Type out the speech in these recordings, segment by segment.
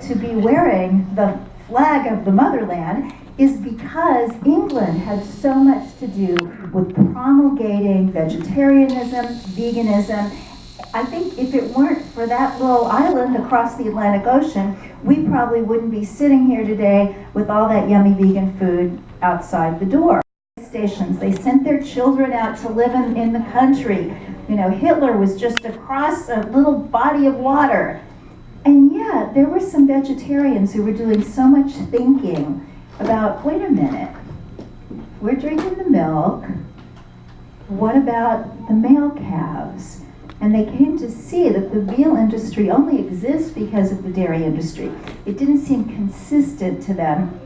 to be wearing the flag of the motherland is because England had so much to do with promulgating vegetarianism, veganism. I think if it weren't for that little island across the Atlantic Ocean, we probably wouldn't be sitting here today with all that yummy vegan food outside the door. Stations, they sent their children out to live in the country. You know, Hitler was just across a little body of water. And yet, there were some vegetarians who were doing so much thinking about, wait a minute, we're drinking the milk, what about the male calves? And they came to see that the veal industry only exists because of the dairy industry. It didn't seem consistent to them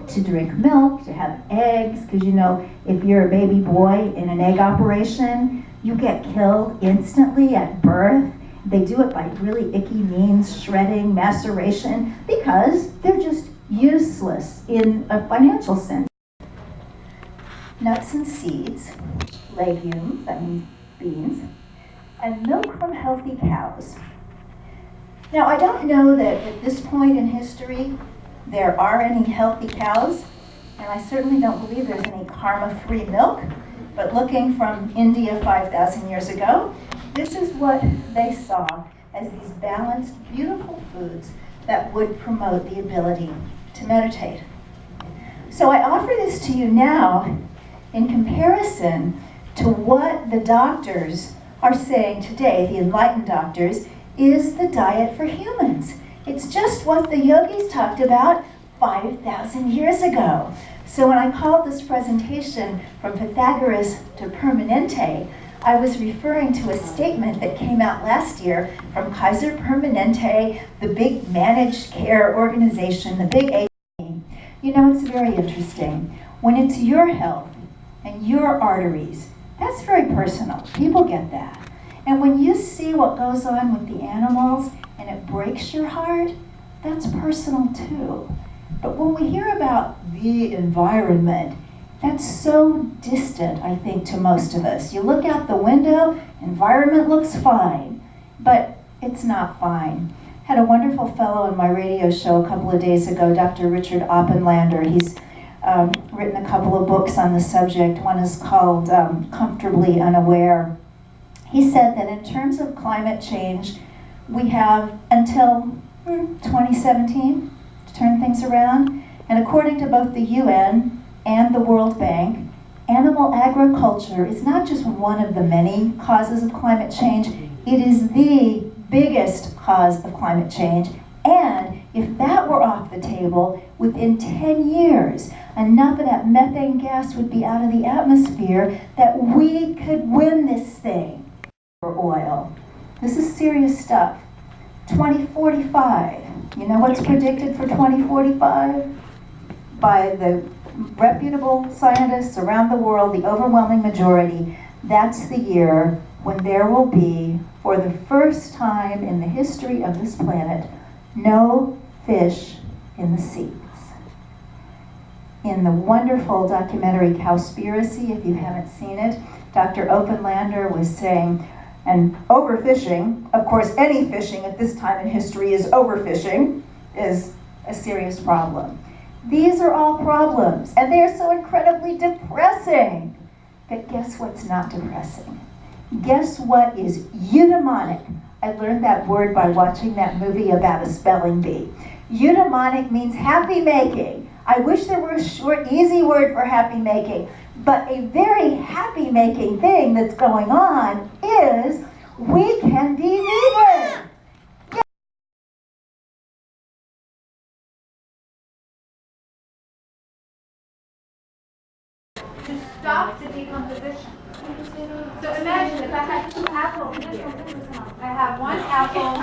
to drink milk, to have eggs, because you know, if you're a baby boy in an egg operation, you get killed instantly at birth. They do it by really icky means, shredding, maceration, because they're just useless in a financial sense. Nuts and seeds, legumes, that means beans, and milk from healthy cows. Now, I don't know that at this point in history there are any healthy cows, and I certainly don't believe there's any karma-free milk, but looking from India 5,000 years ago, this is what they saw as these balanced, beautiful foods that would promote the ability to meditate. So I offer this to you now in comparison to what the doctors are saying today, the enlightened doctors, is the diet for humans. It's just what the yogis talked about 5,000 years ago. So when I called this presentation From Pythagoras to Permanente, I was referring to a statement that came out last year from Kaiser Permanente, the big managed care organization, the big A. You know, it's very interesting. When it's your health and your arteries, that's very personal. People get that. And when you see what goes on with the animals and it breaks your heart, that's personal too. But when we hear about the environment, that's so distant, I think, to most of us. You look out the window, environment looks fine, but it's not fine. Had a wonderful fellow on my radio show a couple of days ago, Dr. Richard Oppenlander. He's written a couple of books on the subject. One is called Comfortably Unaware. He said that in terms of climate change, we have until 2017 to turn things around. And according to both the UN and the World Bank, animal agriculture is not just one of the many causes of climate change, it is the biggest cause of climate change. And if that were off the table, within 10 years, enough of that methane gas would be out of the atmosphere that we could win this thing for oil. This is serious stuff. 2045, you know what's predicted for 2045? By the reputable scientists around the world, the overwhelming majority, that's the year when there will be, for the first time in the history of this planet, no fish in the seas. In the wonderful documentary Cowspiracy, if you haven't seen it, Dr. Oppenlander was saying, and overfishing, of course any fishing at this time in history is overfishing, is a serious problem. These are all problems, and they are so incredibly depressing. But guess what's not depressing? Guess what is eudaimonic? I learned that word by watching that movie about a spelling bee. Eudaimonic means happy making. I wish there were a short, easy word for happy making, but a very happy making thing that's going on is we can be vegan. To stop the decomposition. So imagine if I had two apples here. I have one apple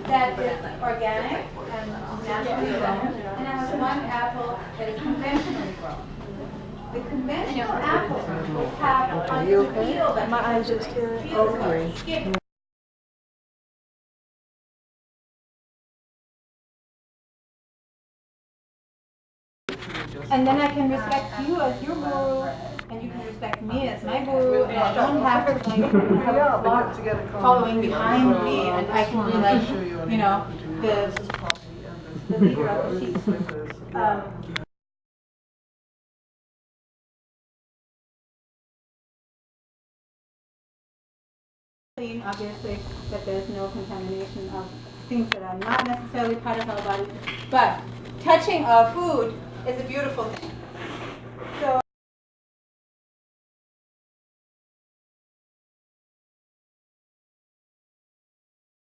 that is organic and naturally grown, and I have one apple that is conventionally grown. The conventional apple will have on the peel that my eyes just here. And then I can respect you as your guru, and you can respect me as my guru, and I don't have to like have a flock following behind me, and I can really, you know, the the leader of the sheep. Obviously, that there's no contamination of things that are not necessarily part of our body. But touching our food is a beautiful thing.